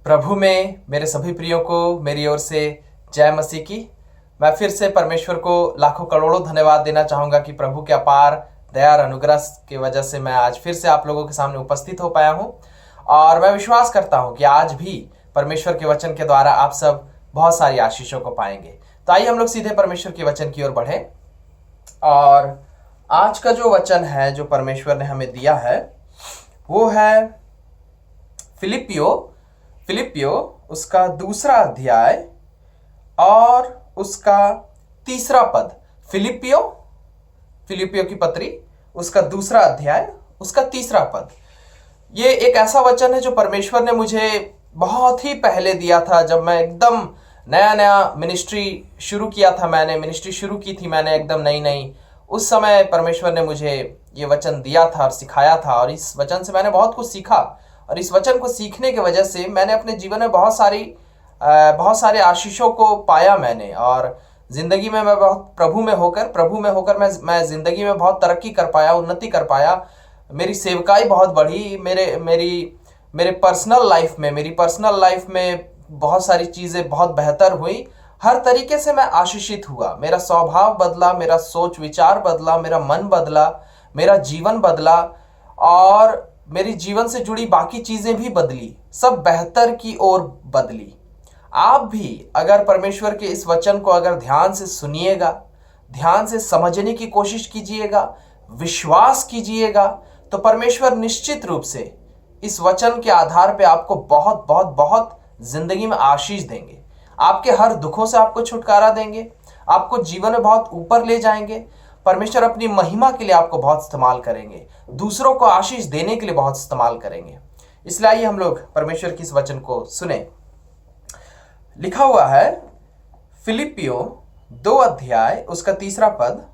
प्रभु में मेरे सभी प्रियों को मेरी ओर से जय मसीह की। मैं फिर से परमेश्वर को लाखों करोड़ों धन्यवाद देना चाहूँगा कि प्रभु के अपार दया और अनुग्रह की वजह से मैं आज फिर से आप लोगों के सामने उपस्थित हो पाया हूँ। और मैं विश्वास करता हूँ कि आज भी परमेश्वर के वचन के द्वारा आप सब बहुत सारी आशीषों को पाएंगे। तो आइए हम लोग सीधे परमेश्वर के वचन की ओर बढ़ें। और आज का जो वचन है जो परमेश्वर ने हमें दिया है वो है फिलिपियो उसका दूसरा अध्याय और उसका तीसरा पद। फिलिपियो की पत्री उसका दूसरा अध्याय उसका तीसरा पद। ये एक ऐसा वचन है जो परमेश्वर ने मुझे बहुत ही पहले दिया था, जब मैं एकदम नया मिनिस्ट्री शुरू किया था। मिनिस्ट्री शुरू की थी मैंने एकदम नई। उस समय परमेश्वर ने मुझे ये वचन दिया था और सिखाया था, और इस वचन से मैंने बहुत कुछ सीखा। और इस वचन को सीखने की वजह से मैंने अपने जीवन में बहुत सारे आशीषों को पाया मैंने। और जिंदगी में मैं बहुत प्रभु में होकर मैं जिंदगी में बहुत तरक्की कर पाया, उन्नति कर पाया। मेरी सेवकाई बहुत बढ़ी। मेरे पर्सनल लाइफ में बहुत सारी चीज़ें बहुत बेहतर हुई। हर तरीके से मैं आशीषित हुआ। मेरा स्वभाव बदला, मेरा सोच विचार बदला, मेरा मन बदला, मेरा जीवन बदला, और मेरी जीवन से जुड़ी बाकी चीज़ें भी बदली, सब बेहतर की ओर बदली। आप भी अगर परमेश्वर के इस वचन को अगर ध्यान से सुनिएगा, ध्यान से समझने की कोशिश कीजिएगा, विश्वास कीजिएगा, तो परमेश्वर निश्चित रूप से इस वचन के आधार पे आपको बहुत बहुत बहुत जिंदगी में आशीष देंगे। आपके हर दुखों से आपको छुटकारा देंगे, आपको जीवन में बहुत ऊपर ले जाएंगे। परमेश्वर अपनी महिमा के लिए आपको बहुत इस्तेमाल करेंगे, दूसरों को आशीष देने के लिए बहुत इस्तेमाल करेंगे। इसलिए आइए हम लोग परमेश्वर की इस वचन को सुने। लिखा हुआ है फिलिपियो 2 अध्याय उसका तीसरा पद।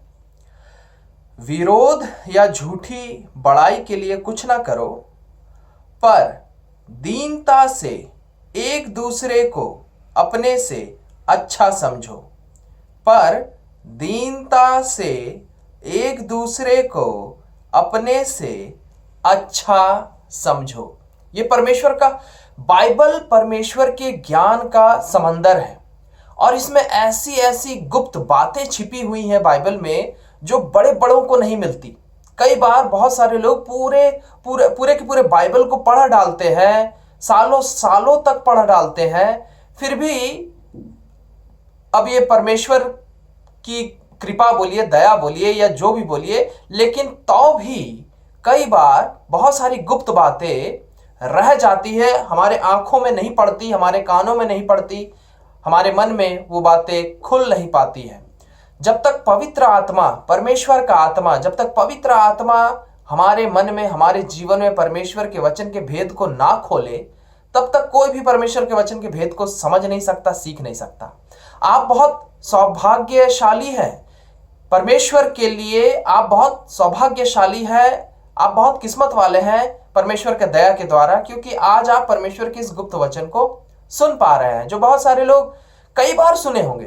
विरोध या झूठी बड़ाई के लिए कुछ ना करो, पर दीनता से एक दूसरे को अपने से अच्छा समझो। ये परमेश्वर का बाइबल परमेश्वर के ज्ञान का समंदर है, और इसमें ऐसी ऐसी गुप्त बातें छिपी हुई हैं बाइबल में जो बड़े बड़ों को नहीं मिलती। कई बार बहुत सारे लोग पूरे के पूरे बाइबल को पढ़ डालते हैं, सालों सालों तक पढ़ डालते हैं, फिर भी अब ये परमेश्वर की कृपा बोलिए, दया बोलिए, या जो भी बोलिए, लेकिन तो भी कई बार बहुत सारी गुप्त बातें रह जाती है, हमारे आंखों में नहीं पड़ती, हमारे कानों में नहीं पड़ती, हमारे मन में वो बातें खुल नहीं पाती है। जब तक पवित्र आत्मा, परमेश्वर का आत्मा, जब तक पवित्र आत्मा हमारे मन में, हमारे जीवन में परमेश्वर के वचन के भेद को ना खोले, तब तक कोई भी परमेश्वर के वचन के भेद को समझ नहीं सकता, सीख नहीं सकता। आप बहुत सौभाग्यशाली हैं, परमेश्वर के लिए आप बहुत सौभाग्यशाली हैं, आप बहुत किस्मत वाले हैं परमेश्वर के दया के द्वारा, क्योंकि आज आप परमेश्वर के इस गुप्त वचन को सुन पा रहे हैं, जो बहुत सारे लोग कई बार सुने होंगे,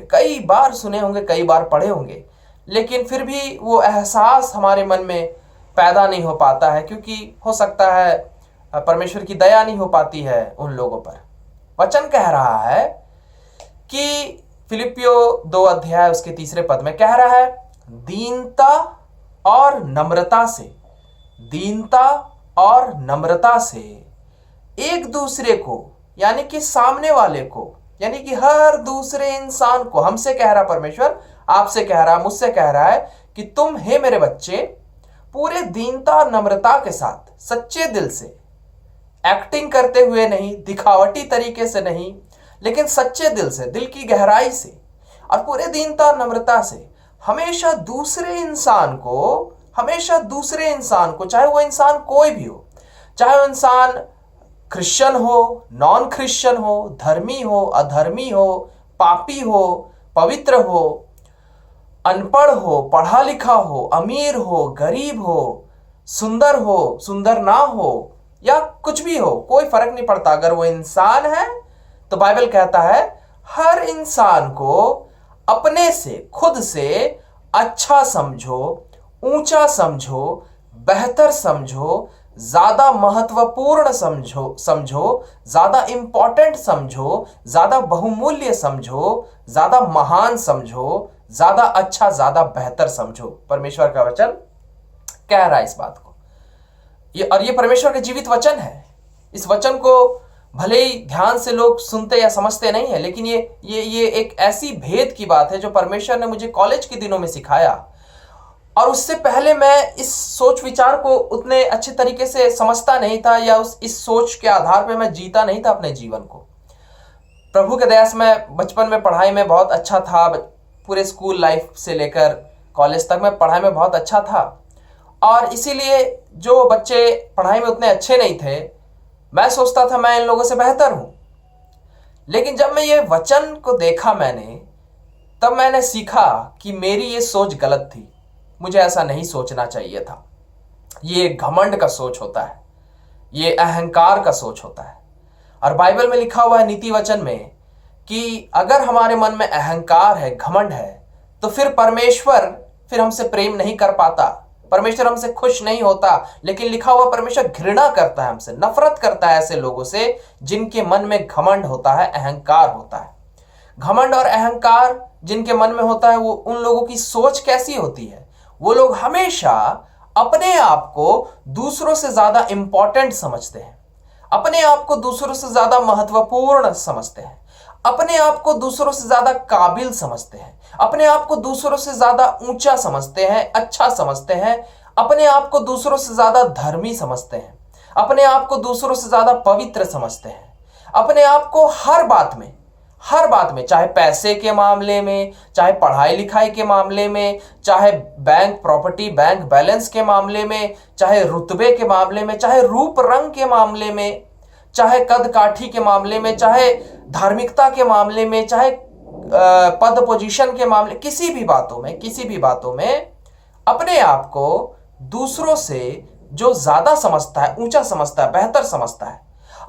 कई बार पढ़े होंगे, लेकिन फिर भी वो एहसास हमारे मन में पैदा नहीं हो पाता है, क्योंकि हो सकता है परमेश्वर की दया नहीं हो पाती है उन लोगों पर। वचन कह रहा है कि फिलिपियो 2 अध्याय उसके तीसरे पद में कह रहा है, दीनता और नम्रता से एक दूसरे को, यानी कि सामने वाले को, यानी कि हर दूसरे इंसान को, हमसे कह रहा परमेश्वर, आपसे कह रहा, मुझसे कह रहा है कि तुम हे मेरे बच्चे पूरे दीनता और नम्रता के साथ, सच्चे दिल से, एक्टिंग करते हुए नहीं, दिखावटी तरीके से नहीं, लेकिन सच्चे दिल से, दिल की गहराई से और पूरे दीनता और नम्रता से हमेशा दूसरे इंसान को, चाहे वो इंसान कोई भी हो, चाहे वो इंसान क्रिश्चियन हो, नॉन क्रिश्चियन हो, धर्मी हो, अधर्मी हो, पापी हो, पवित्र हो, अनपढ़ हो, पढ़ा लिखा हो, अमीर हो, गरीब हो, सुंदर ना हो, या कुछ भी हो, कोई फर्क नहीं पड़ता। अगर वो इंसान है तो बाइबल कहता है हर इंसान को अपने से, खुद से अच्छा समझो, ऊंचा समझो, बेहतर समझो, ज्यादा महत्वपूर्ण समझो, ज्यादा इंपॉर्टेंट समझो, ज्यादा बहुमूल्य समझो, ज्यादा महान समझो, ज्यादा अच्छा, ज्यादा बेहतर समझो। परमेश्वर का वचन कह रहा है इस बात को। ये परमेश्वर का जीवित वचन है। इस वचन को भले ही ध्यान से लोग सुनते या समझते नहीं है, लेकिन ये एक ऐसी भेद की बात है जो परमेश्वर ने मुझे कॉलेज के दिनों में सिखाया। और उससे पहले मैं इस सोच विचार को उतने अच्छे तरीके से समझता नहीं था, या इस सोच के आधार पर मैं जीता नहीं था अपने जीवन को। प्रभु के दया से मैं बचपन में पढ़ाई में बहुत अच्छा था। पूरे स्कूल लाइफ से लेकर कॉलेज तक मैं पढ़ाई में बहुत अच्छा था। और इसीलिए जो बच्चे पढ़ाई में उतने अच्छे नहीं थे, मैं सोचता था मैं इन लोगों से बेहतर हूं। लेकिन जब मैं ये वचन को देखा तब मैंने सीखा कि मेरी ये सोच गलत थी। मुझे ऐसा नहीं सोचना चाहिए था। ये घमंड का सोच होता है, ये अहंकार का सोच होता है। और बाइबल में लिखा हुआ है नीति वचन में कि अगर हमारे मन में अहंकार है, घमंड है, तो फिर परमेश्वर हमसे प्रेम नहीं कर पाता, परमेश्वर हमसे खुश नहीं होता। लेकिन लिखा हुआ परमेश्वर घृणा करता है हमसे, नफरत करता है ऐसे लोगों से जिनके मन में घमंड होता है, अहंकार होता है। घमंड और अहंकार जिनके मन में होता है, वो उन लोगों की सोच कैसी होती है? वो लोग हमेशा अपने आप को दूसरों से ज्यादा इंपॉर्टेंट समझते हैं, अपने आप को दूसरों से ज्यादा महत्वपूर्ण समझते हैं, अपने आप को दूसरों से ज्यादा काबिल समझते हैं, अपने आप को दूसरों से ज्यादा ऊंचा समझते हैं, अच्छा समझते हैं, अपने आप को दूसरों से ज्यादा धर्मी समझते हैं, अपने आप को दूसरों से ज्यादा पवित्र समझते हैं, अपने आप को हर बात में, चाहे पैसे के मामले में, चाहे पढ़ाई लिखाई के मामले में, चाहे बैंक प्रॉपर्टी, बैंक बैलेंस के मामले में, चाहे रुतबे के मामले में, चाहे रूप रंग के मामले में, चाहे कद काठी के मामले में, चाहे धार्मिकता के मामले में, चाहे पद पोजीशन के मामले, किसी भी बातों में अपने आप को दूसरों से जो ज्यादा समझता है, ऊंचा समझता है, बेहतर समझता है,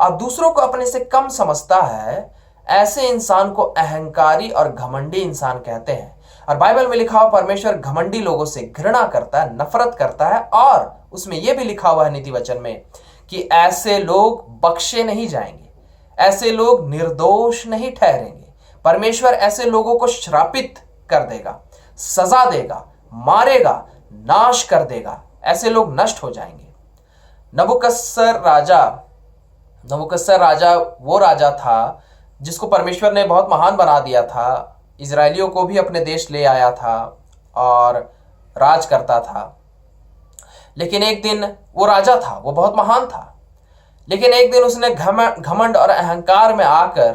और दूसरों को अपने से कम समझता है, ऐसे इंसान को अहंकारी और घमंडी इंसान कहते हैं। और बाइबल में लिखा हुआ परमेश्वर घमंडी लोगों से घृणा करता है, नफरत करता है। और उसमें यह भी लिखा हुआ है नीति वचन में कि ऐसे लोग बख्शे नहीं जाएंगे, ऐसे लोग निर्दोष नहीं ठहरेंगे। परमेश्वर ऐसे लोगों को श्रापित कर देगा, सजा देगा, मारेगा, नाश कर देगा। ऐसे लोग नष्ट हो जाएंगे। नबूकदनेस्सर राजा वो राजा था जिसको परमेश्वर ने बहुत महान बना दिया था, इजरायलियों को भी अपने देश ले आया था और राज करता था। लेकिन एक दिन वो राजा था, वो बहुत महान था, लेकिन एक दिन उसने घमंड और अहंकार में आकर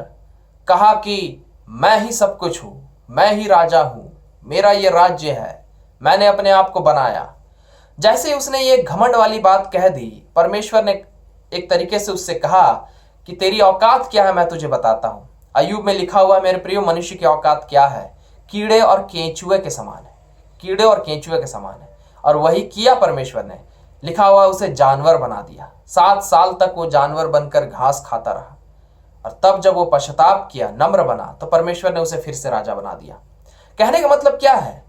कहा कि मैं ही सब कुछ हूं, मैं ही राजा हूं, मेरा ये राज्य है, मैंने अपने आप को बनाया। जैसे उसने ये घमंड वाली बात कह दी, परमेश्वर ने एक तरीके से उससे कहा कि तेरी औकात क्या है, मैं तुझे बताता हूं। अय्यूब में लिखा हुआ है, मेरे प्रिय, मनुष्य की औकात क्या है? कीड़े और केंचुए के समान है, कीड़े और केंचुए के समान है। और वही किया परमेश्वर ने। लिखा हुआ उसे जानवर बना दिया, 7 साल तक वो जानवर बनकर घास खाता रहा। और तब जब वो पश्चाताप किया, नम्र बना, तो परमेश्वर ने उसे फिर से राजा बना दिया। कहने का मतलब क्या है?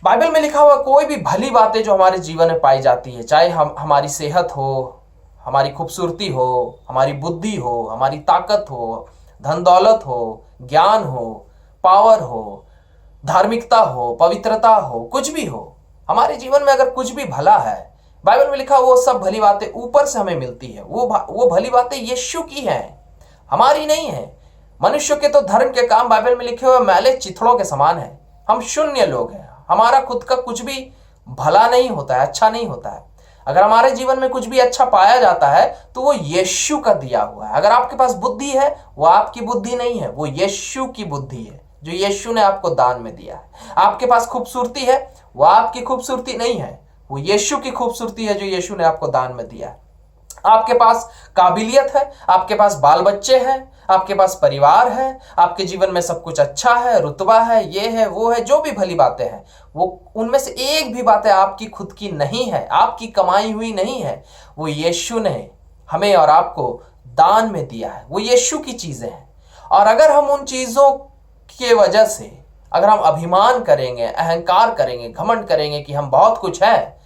बाइबल में लिखा हुआ कोई भी भली बातें जो हमारे जीवन में पाई जाती है, चाहे हमारी सेहत हो, हमारी खूबसूरती हो, हमारी बुद्धि हो, हमारी ताकत हो, धन दौलत हो, ज्ञान हो, पावर हो, धार्मिकता हो, पवित्रता हो, कुछ भी हो, हमारे जीवन में अगर कुछ भी भला है, बाइबल में लिखा वो सब भली बातें ऊपर से हमें मिलती है। वो भली बातें यीशु की हैं, हमारी नहीं है। मनुष्य के तो धर्म के काम बाइबल में लिखे हुए मैले चिथड़ों के समान है। हम शून्य लोग हैं, हमारा खुद का कुछ भी भला नहीं होता है, अच्छा नहीं होता है। अगर हमारे जीवन में कुछ भी अच्छा पाया जाता है तो वो यीशु का दिया हुआ है। अगर आपके पास बुद्धि है, वो आपकी बुद्धि नहीं है, वो यीशु की बुद्धि है जो यीशु ने आपको दान में दिया है। आपके पास खूबसूरती है, वो आपकी खूबसूरती नहीं है, वो यीशु की खूबसूरती है जो यीशु ने आपको दान में दिया है। आपके पास काबिलियत है, आपके पास बाल बच्चे हैं, आपके पास परिवार है, आपके जीवन में सब कुछ अच्छा है, रुतबा है, ये है, वो है, जो भी भली बातें हैं, वो उनमें से एक भी बातें आपकी खुद की नहीं है, आपकी कमाई हुई नहीं है। वो यीशु ने हमें और आपको दान में दिया है, वो यीशु की चीजें हैं। और अगर हम उन चीजों के वजह से अगर हम अभिमान करेंगे, अहंकार करेंगे, घमंड करेंगे कि हम बहुत कुछ है,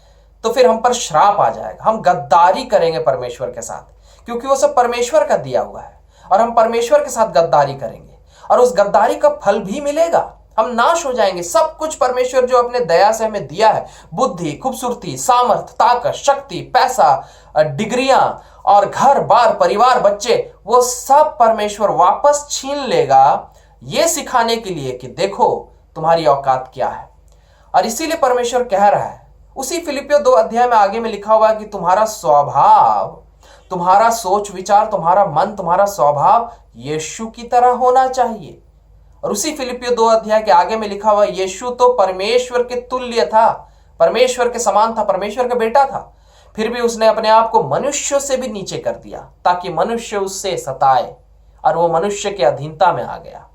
तो फिर हम पर श्राप आ जाएगा, हम गद्दारी करेंगे परमेश्वर के साथ, क्योंकि वो सब परमेश्वर का दिया हुआ है और हम परमेश्वर के साथ गद्दारी करेंगे और उस गद्दारी का फल भी मिलेगा। हम नाश हो जाएंगे। सब कुछ परमेश्वर जो अपने दया से हमें दिया है, बुद्धि, खूबसूरती, सामर्थ, ताकत, शक्ति, पैसा, डिग्रियां और घर बार, परिवार, बच्चे, वो सब परमेश्वर वापस छीन लेगा, ये सिखाने के लिए कि देखो तुम्हारी औकात क्या है। और इसीलिए परमेश्वर कह रहा है, उसी फिलिपियो 2 अध्याय में आगे में लिखा हुआ है कि तुम्हारा स्वभाव, तुम्हारा सोच विचार, तुम्हारा मन, तुम्हारा स्वभाव यीशु की तरह होना चाहिए। और उसी फिलिपियो 2 अध्याय के आगे में लिखा हुआ, यीशु तो परमेश्वर के तुल्य था, परमेश्वर के समान था, परमेश्वर का बेटा था, फिर भी उसने अपने आप को मनुष्यों से भी नीचे कर दिया ताकि मनुष्य उससे सताए और वो मनुष्य के अधीनता में आ गया।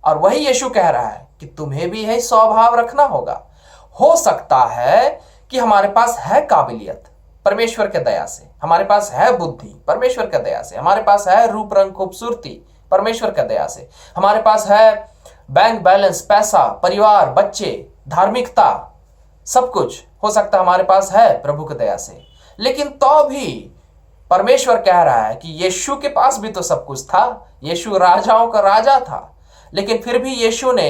और वही यीशु कह रहा है कि तुम्हें भी यही स्वभाव रखना होगा। हो सकता है कि हमारे पास है काबिलियत परमेश्वर के दया से, हमारे पास है बुद्धि परमेश्वर के दया से, हमारे पास है रूप रंग खूबसूरती परमेश्वर के दया से, हमारे पास है बैंक बैलेंस, पैसा, परिवार, बच्चे, धार्मिकता, सब कुछ हो सकता है हमारे पास है प्रभु की दया से। लेकिन तो भी परमेश्वर कह रहा है कि यीशु के पास भी तो सब कुछ था, यीशु राजाओं का राजा था, लेकिन फिर भी यीशु ने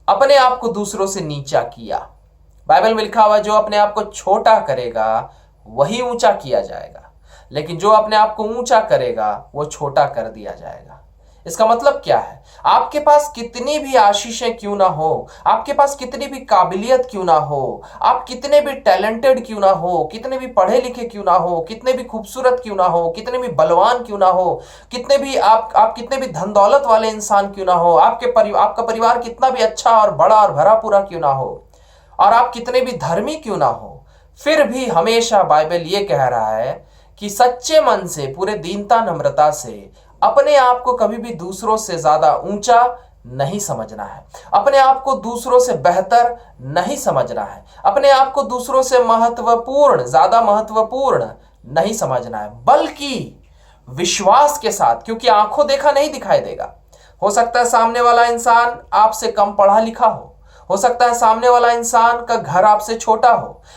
अपने आप को दूसरों से नीचा किया। बाइबल में लिखा हुआ, जो अपने आप को छोटा करेगा वही ऊंचा किया जाएगा, लेकिन जो अपने आप को ऊंचा करेगा वो छोटा कर दिया जाएगा। इसका मतलब क्या है? आपके पास कितनी भी आशीषें क्यों ना हो, आपके पास कितनी भी काबिलियत क्यों ना हो, आप कितने भी टैलेंटेड क्यों ना हो, कितने भी पढ़े लिखे क्यों ना हो, कितने भी खूबसूरत क्यों ना हो, कितने भी बलवान क्यों ना हो, कितने भी आप कितने भी धन दौलत वाले इंसान क्यों ना हो, आपका परिवार कितना भी अच्छा और बड़ा और भरा पूरा क्यों ना हो, और आप कितने भी धर्मी क्यों ना हो, फिर भी हमेशा बाइबल ये कह रहा है कि सच्चे मन से, पूरे दीनता नम्रता से अपने आप को कभी भी दूसरों से ज्यादा ऊंचा नहीं समझना है, अपने आप को दूसरों से बेहतर नहीं समझना है, अपने आप को दूसरों से महत्वपूर्ण, ज्यादा महत्वपूर्ण नहीं समझना है, बल्कि विश्वास के साथ, क्योंकि आंखों देखा नहीं दिखाई देगा। हो सकता है सामने वाला इंसान आपसे कम पढ़ा लिखा हो सकता है सामने वाला इंसान का घर आपसे छोटा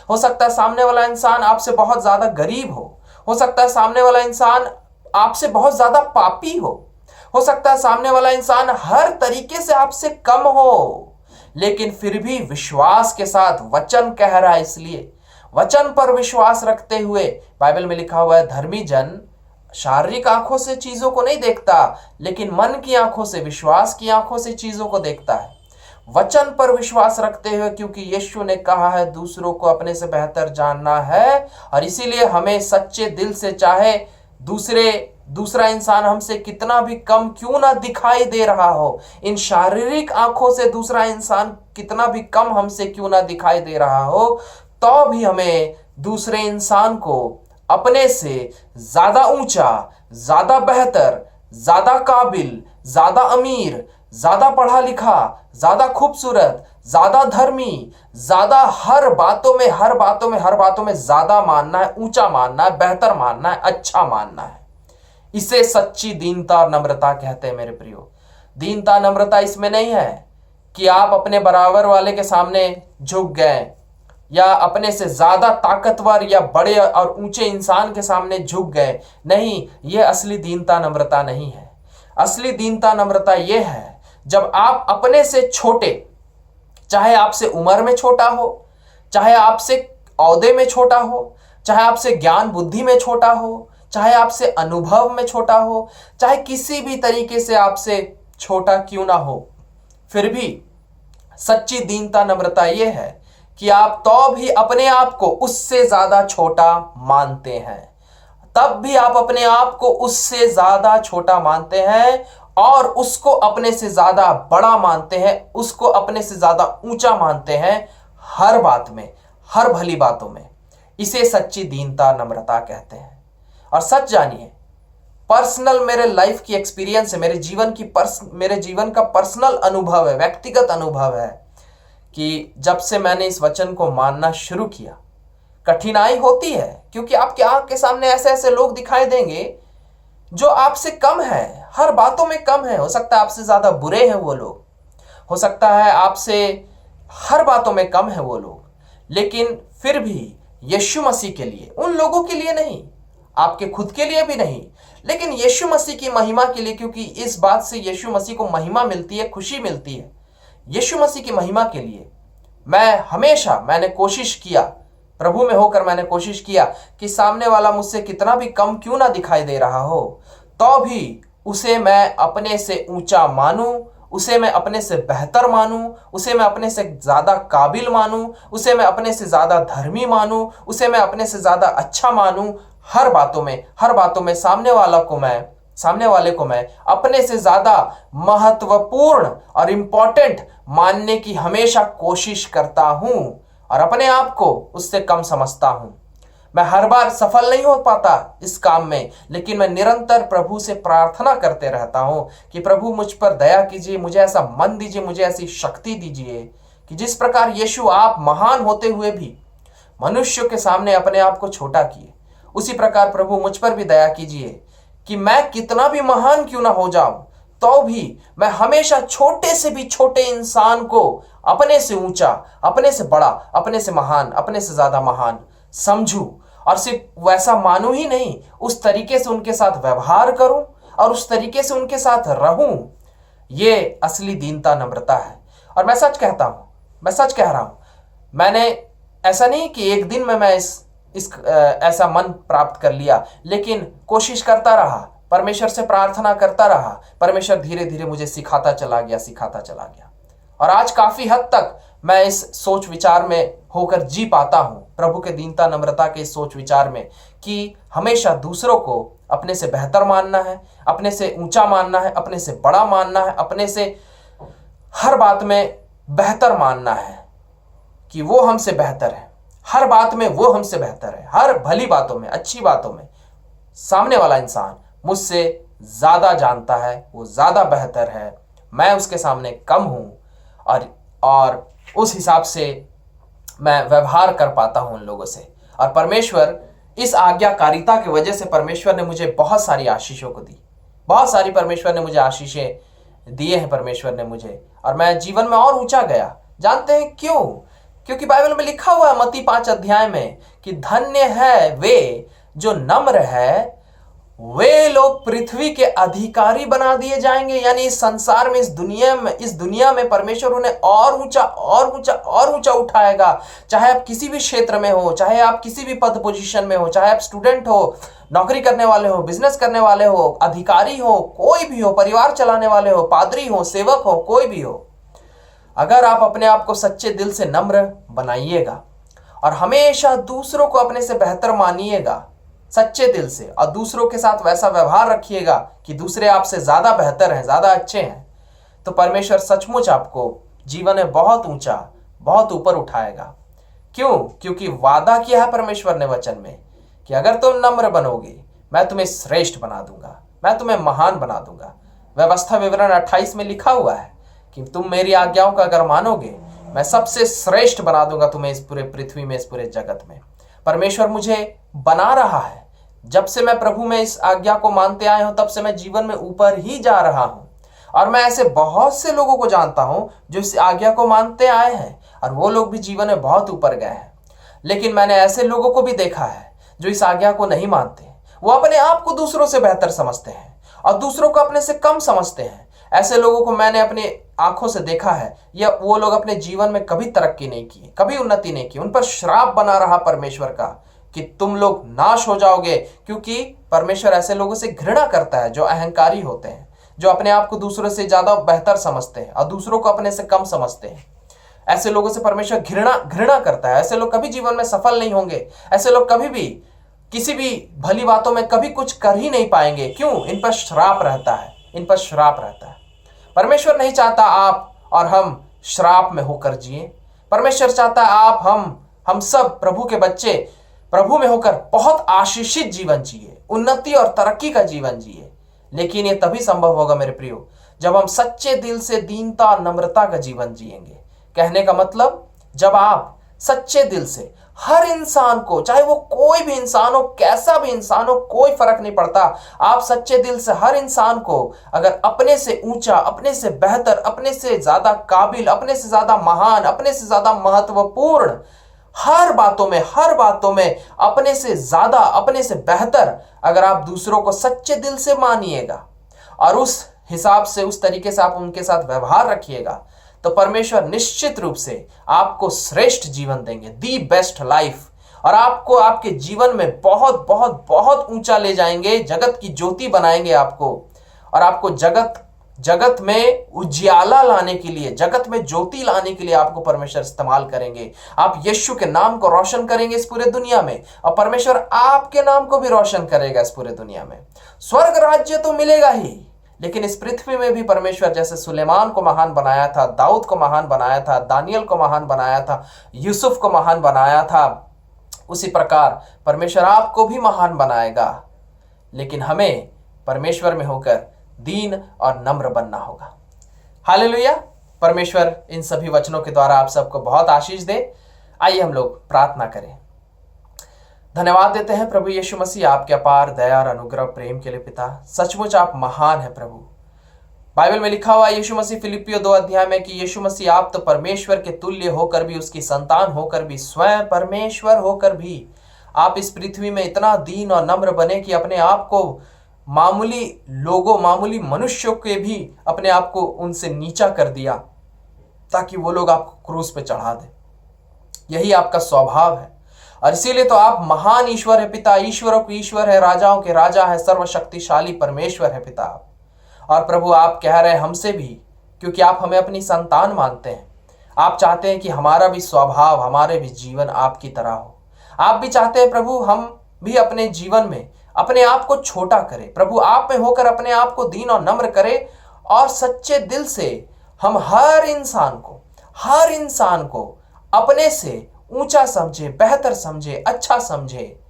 हो सकता है सामने वाला इंसान आपसे बहुत ज्यादा गरीब हो सकता है सामने वाला इंसान आपसे बहुत ज्यादा पापी हो सकता है सामने वाला इंसान हर तरीके से आपसे कम हो, लेकिन फिर भी विश्वास के साथ वचन कह रहा है, इसलिए वचन पर विश्वास रखते हुए बाइबल में लिखा हुआ है, धर्मी जन शारीरिक आंखों से चीजों को नहीं देखता, लेकिन मन की आंखों से, विश्वास की आंखों से चीजों को देखता है। वचन पर विश्वास रखते हुए, क्योंकि यीशु ने कहा है दूसरों को अपने से बेहतर जानना है, और इसीलिए हमें सच्चे दिल से, चाहे दूसरा इंसान हमसे कितना भी कम क्यों ना दिखाई दे रहा हो, इन शारीरिक आंखों से दूसरा इंसान कितना भी कम हमसे क्यों ना दिखाई दे रहा हो, तो भी हमें दूसरे इंसान को अपने से ज्यादा ऊंचा, ज्यादा बेहतर, ज्यादा काबिल, ज्यादा अमीर, ज्यादा पढ़ा लिखा, ज्यादा खूबसूरत, ज्यादा धर्मी, ज्यादा हर बातों में ज्यादा मानना है, ऊंचा मानना है, बेहतर मानना है, अच्छा मानना है। इसे सच्ची दीनता और नम्रता कहते हैं मेरे प्रियो। दीनता नम्रता इसमें नहीं है कि आप अपने बराबर वाले के सामने झुक गए, या अपने से ज्यादा ताकतवर या बड़े और ऊंचे इंसान के सामने झुक गए। नहीं, यह असली दीनता नम्रता नहीं है। असली दीनता नम्रता यह है जब आप अपने से छोटे, चाहे आपसे उम्र में छोटा हो, चाहे आपसे औहदे में छोटा हो, चाहे आपसे ज्ञान बुद्धि में छोटा हो, चाहे आपसे अनुभव में छोटा हो, चाहे किसी भी तरीके से आपसे छोटा क्यों ना हो, फिर भी सच्ची दीनता नम्रता यह है कि आप तो भी अपने आप को उससे ज्यादा छोटा मानते हैं, तब भी आप अपने आप को उससे ज्यादा छोटा मानते हैं और उसको अपने से ज्यादा बड़ा मानते हैं, उसको अपने से ज्यादा ऊंचा मानते हैं हर बात में, हर भली बातों में। इसे सच्ची दीनता नम्रता कहते हैं। और सच जानिए, पर्सनल मेरे लाइफ की एक्सपीरियंस है, मेरे जीवन का पर्सनल अनुभव है, व्यक्तिगत अनुभव है कि जब से मैंने इस वचन को मानना शुरू किया, कठिनाई होती है, क्योंकि आपके आंख के सामने ऐसे ऐसे लोग दिखाई देंगे जो आपसे कम है, हर बातों में कम है। हो सकता है आपसे ज्यादा बुरे हैं वो लोग, हो सकता है आपसे हर बातों में कम है वो लोग, लेकिन फिर भी यीशु मसीह के लिए, उन लोगों के लिए नहीं, आपके खुद के लिए भी नहीं, लेकिन यीशु मसीह की महिमा के लिए, क्योंकि इस बात से यीशु मसीह को महिमा मिलती है, खुशी मिलती है। यीशु मसीह की महिमा के लिए मैंने कोशिश किया, प्रभु में होकर मैंने कोशिश किया कि सामने वाला मुझसे कितना भी कम क्यों ना दिखाई दे रहा हो, तो भी उसे मैं अपने से ऊंचा मानूं, उसे मैं अपने से बेहतर मानूं, उसे मैं अपने से ज्यादा काबिल मानूं, उसे मैं अपने से ज्यादा धर्मी मानूं, उसे मैं अपने से ज्यादा अच्छा मानूं। हर बातों में सामने वाले को मैं अपने से ज्यादा महत्वपूर्ण और इंपॉर्टेंट मानने की हमेशा कोशिश करता हूं और अपने आप को उससे कम समझता हूं। मैं हर बार सफल नहीं हो पाता इस काम में, लेकिन मैं निरंतर प्रभु से प्रार्थना करते रहता हूं कि प्रभु मुझ पर दया कीजिए, मुझे ऐसा मन दीजिए, मुझे ऐसी शक्ति दीजिए कि जिस प्रकार यीशु आप महान होते हुए भी मनुष्यों के सामने अपने आप को छोटा किए, उसी प्रकार प्रभु मुझ पर भी दया कीजिए कि मैं कितना भी महान क्यों ना हो जाऊं, तो भी मैं हमेशा छोटे से भी छोटे इंसान को अपने से ऊंचा, अपने से बड़ा, अपने से महान, अपने से ज्यादा महान समझूं और सिर्फ वैसा मानूं ही नहीं, उस तरीके से उनके साथ व्यवहार करूं और उस तरीके से उनके साथ रहूं। ये असली दीनता, नम्रता है। और मैं सच कह रहा हूं, मैंने ऐसा नहीं कि एक दिन में मैं ऐसा मन प्राप्त कर लिया, लेकिन कोशिश करता रहा, परमेश्वर से प्रार्थना करता रहा, परमेश्वर धीरे धीरे मुझे सिखाता चला गया और आज काफी हद तक मैं इस सोच विचार में होकर जी पाता हूं, प्रभु के दीनता नम्रता के इस सोच विचार में, कि हमेशा दूसरों को अपने से बेहतर मानना है, अपने से ऊंचा मानना है, अपने से बड़ा मानना है, अपने से हर बात में बेहतर मानना है कि वो हमसे बेहतर है, हर बात में वो हमसे बेहतर है, हर भली बातों में, अच्छी बातों में सामने वाला इंसान मुझसे ज्यादा जानता है, वो ज्यादा बेहतर है, मैं उसके सामने कम हूं और उस हिसाब से मैं व्यवहार कर पाता हूं उन लोगों से। और परमेश्वर इस आज्ञाकारिता की वजह से परमेश्वर ने मुझे बहुत सारी आशीषों को दी, बहुत सारी परमेश्वर ने मुझे आशीषें दिए हैं परमेश्वर ने मुझे, और मैं जीवन में और ऊंचा गया। जानते हैं क्यों? क्योंकि बाइबल में लिखा हुआ है मत्ती 5 अध्याय में कि धन्य है वे जो नम्र है, वे लोग पृथ्वी के अधिकारी बना दिए जाएंगे। यानी इस संसार में, इस दुनिया में परमेश्वर उन्हें और ऊंचा उठाएगा। चाहे आप किसी भी क्षेत्र में हो, चाहे आप किसी भी पद पोजीशन में हो, चाहे आप स्टूडेंट हो, नौकरी करने वाले हो, बिजनेस करने वाले हो, अधिकारी हो, कोई भी हो, परिवार चलाने वाले हो, पादरी हो, सेवक हो, कोई भी हो, अगर आप अपने आप को सच्चे दिल से नम्र बनाइएगा और हमेशा दूसरों को अपने से बेहतर मानिएगा सच्चे दिल से, और दूसरों के साथ वैसा व्यवहार रखिएगा कि दूसरे आपसे ज्यादा बेहतर हैं, ज्यादा अच्छे हैं, तो परमेश्वर सचमुच आपको जीवन में बहुत ऊंचा, बहुत ऊपर उठाएगा। क्यों? क्योंकि वादा किया है परमेश्वर ने वचन में कि अगर तुम नम्र बनोगे, मैं तुम्हें श्रेष्ठ बना दूंगा, मैं तुम्हें महान बना दूंगा। व्यवस्था विवरण 28 में लिखा हुआ है कि तुम मेरी आज्ञाओं का अगर मानोगे, मैं सबसे श्रेष्ठ बना दूंगा तुम्हें इस पूरे पृथ्वी में, इस पूरे जगत में। परमेश्वर मुझे बना रहा है। जब से मैं प्रभु में इस आज्ञा को मानते आया हूं, तब से मैं जीवन में ऊपर ही जा रहा हूं। और मैं ऐसे बहुत से लोगों को जानता हूं जो इस आज्ञा को मानते आए हैं और वो लोग भी जीवन में बहुत ऊपर गए हैं। लेकिन मैंने ऐसे लोगों को भी देखा है जो इस आज्ञा को नहीं मानते। वो अपने आप को दूसरों से बेहतर समझते हैं और दूसरों को अपने से कम समझते हैं। ऐसे लोगों को मैंने अपनी आंखों से देखा है, या वो लोग अपने जीवन में कभी तरक्की नहीं की, कभी उन्नति नहीं की। उन पर श्राप बना रहा परमेश्वर का कि तुम लोग नाश हो जाओगे, क्योंकि परमेश्वर ऐसे लोगों से घृणा करता है जो अहंकारी होते हैं, जो अपने आप को दूसरों से ज्यादा बेहतर समझते हैं और दूसरों को अपने से कम समझते हैं। ऐसे लोगों से परमेश्वर घृणा करता है। ऐसे लोग कभी जीवन में सफल नहीं होंगे। ऐसे लोग कभी भी किसी भी भली बातों में कभी कुछ कर ही नहीं पाएंगे। क्यों? इन पर श्राप रहता है, इन पर श्राप रहता है। परमेश्वर नहीं चाहता आप और हम श्राप में होकर जिए। परमेश्वर चाहता है आप, हम सब प्रभु के बच्चे प्रभु में होकर बहुत आशीषित जीवन जिए, उन्नति और तरक्की का जीवन जिए। लेकिन ये तभी संभव होगा मेरे प्रियो, जब हम सच्चे दिल से दीनता और नम्रता का जीवन जिएंगे। कहने का मतलब, जब आप सच्चे दिल से हर इंसान को, चाहे वो कोई भी इंसान हो, कैसा भी इंसान हो, कोई फर्क नहीं पड़ता, आप सच्चे दिल से हर इंसान को अगर अपने से ऊंचा, अपने से बेहतर, अपने से ज्यादा काबिल, अपने से ज्यादा महान, अपने से ज्यादा महत्वपूर्ण हर बातों में अपने से ज्यादा, अपने से बेहतर अगर आप दूसरों को सच्चे दिल से मानिएगा और उस हिसाब से, उस तरीके से आप उनके साथ व्यवहार रखिएगा, तो परमेश्वर निश्चित रूप से आपको श्रेष्ठ जीवन देंगे, दी बेस्ट लाइफ, और आपको आपके जीवन में बहुत बहुत बहुत ऊंचा ले जाएंगे, जगत की ज्योति बनाएंगे आपको, और आपको जगत में उजियाला लाने के लिए, जगत में ज्योति लाने के लिए आपको परमेश्वर इस्तेमाल करेंगे। आप यीशु के नाम को रोशन करेंगे इस पूरे दुनिया में, और परमेश्वर आपके नाम को भी रोशन करेगा इस पूरे दुनिया में। स्वर्ग राज्य तो मिलेगा ही, लेकिन इस पृथ्वी में भी परमेश्वर जैसे सुलेमान को महान बनाया था, दाऊद को महान बनाया था, दानियल को महान बनाया था, यूसुफ को महान बनाया था, उसी प्रकार परमेश्वर आपको भी महान बनाएगा। लेकिन हमें परमेश्वर में होकर दीन और नम्र बनना होगा। हालेलुया। परमेश्वर इन सभी वचनों के द्वारा आप सबको बहुत आशीष दे। आइए हम लोग प्रार्थना करें। धन्यवाद देते हैं प्रभु यीशु मसीह आपके अपार दया और अनुग्रह प्रेम के लिए पिता। सचमुच आप महान है प्रभु। बाइबल में लिखा हुआ यीशु मसीह फिलिपियो 2 अध्याय में कि यीशु मसीह आप तो परमेश्वर के तुल्य होकर भी, उसकी संतान होकर भी, स्वयं परमेश्वर होकर भी आप इस पृथ्वी में इतना दीन और नम्र बने कि अपने आप को मामूली लोगों, मामूली मनुष्यों के भी अपने आप को उनसे नीचा कर दिया, ताकि वो लोग आपको क्रूस पे चढ़ा दे। यही आपका स्वभाव है, और इसीलिए तो आप महान ईश्वर है पिता, ईश्वरों के ईश्वर है, राजाओं के राजा है, सर्वशक्तिशाली परमेश्वर है पिता। और प्रभु आप कह रहे हैं हमसे भी, क्योंकि आप हमें अपनी संतान मानते हैं। आप चाहते हैं कि हमारा भी स्वभाव, हमारे भी जीवन आपकी तरह हो। आप भी चाहते हैं प्रभु हम भी अपने जीवन में अपने आप को छोटा करें, प्रभु आप में होकर अपने आप को दीन और नम्र करें, और सच्चे दिल से हम हर इंसान को अपने से ऊंचा समझे, बेहतर समझे, अच्छा समझे,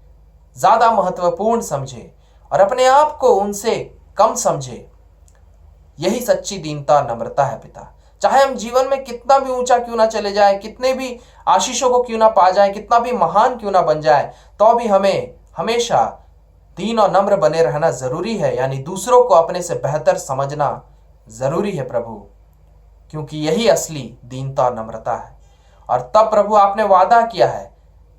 ज्यादा महत्वपूर्ण समझे, और अपने आप को उनसे कम समझे। यही सच्ची दीनता और नम्रता है पिता। चाहे हम जीवन में कितना भी ऊंचा क्यों ना चले जाए, कितने भी आशीषों को क्यों ना पा जाए, कितना भी महान क्यों ना बन जाए, तो भी हमें हमेशा दीन और नम्र बने रहना जरूरी है। यानी दूसरों को अपने से बेहतर समझना जरूरी है प्रभु, क्योंकि यही असली दीनता और नम्रता है। और तब प्रभु आपने वादा किया है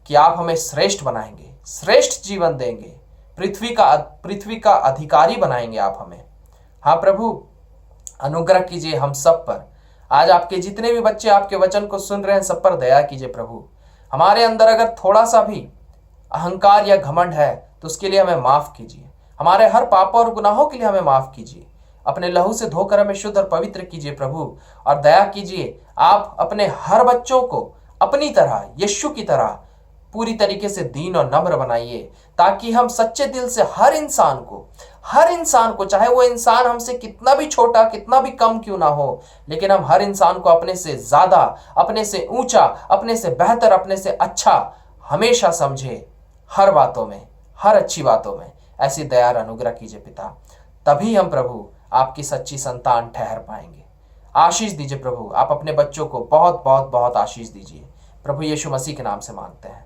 कि आप हमें श्रेष्ठ बनाएंगे, श्रेष्ठ जीवन देंगे, पृथ्वी का अधिकारी बनाएंगे आप हमें। हाँ प्रभु, अनुग्रह कीजिए हम सब पर। आज आपके जितने भी बच्चे आपके वचन को सुन रहे हैं, सब पर दया कीजिए प्रभु। हमारे अंदर अगर थोड़ा सा भी अहंकार या घमंड है तो उसके लिए हमें माफ कीजिए। हमारे हर पापों और गुनाहों के लिए हमें माफ कीजिए। अपने लहू से धोकर हमें शुद्ध और पवित्र कीजिए प्रभु, और दया कीजिए। आप अपने हर बच्चों को अपनी तरह, यीशु की तरह पूरी तरीके से दीन और नम्र बनाइए, ताकि हम सच्चे दिल से हर इंसान को, चाहे वो इंसान हमसे कितना भी छोटा, कितना भी कम क्यों ना हो, लेकिन हम हर इंसान को अपने से ज्यादा, अपने से ऊंचा, अपने से बेहतर, अपने से अच्छा हमेशा समझे। हर बातों में, हर अच्छी बातों में ऐसी दया और अनुग्रह कीजिए पिता। तभी हम प्रभु आपकी सच्ची संतान ठहर पाएंगे। आशीष दीजिए प्रभु। आप अपने बच्चों को बहुत बहुत बहुत आशीष दीजिए। प्रभु यीशु मसीह के नाम से मांगते हैं,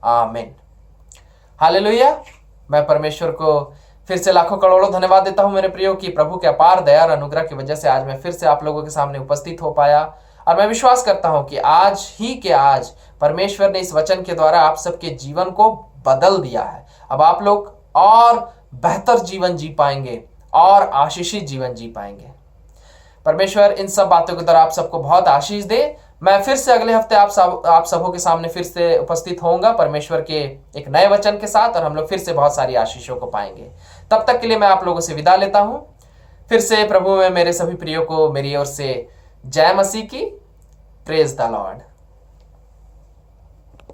आमीन। हालेलुया। मैं परमेश्वर को फिर से लाखों करोड़ों धन्यवाद देता हूं मेरे प्रियो, की प्रभु के अपार दया और अनुग्रह की वजह से आज मैं फिर से आप लोगों के सामने उपस्थित हो पाया। और मैं विश्वास करता हूं कि आज परमेश्वर ने इस वचन के द्वारा आप सबके जीवन को बदल दिया है। अब आप लोग और बेहतर जीवन जी पाएंगे और आशीषित जीवन जी पाएंगे। परमेश्वर इन सब बातों के द्वारा आप सबको बहुत आशीष दे। मैं फिर से अगले हफ्ते आप सबों के सामने फिर से उपस्थित होऊंगा परमेश्वर के एक नए वचन के साथ, और हम लोग फिर से बहुत सारी आशीषों को पाएंगे। तब तक के लिए मैं आप लोगों से विदा लेता हूं। फिर से प्रभु में मेरे सभी प्रियो को मेरी ओर से जय मसीह की। Praise the Lord.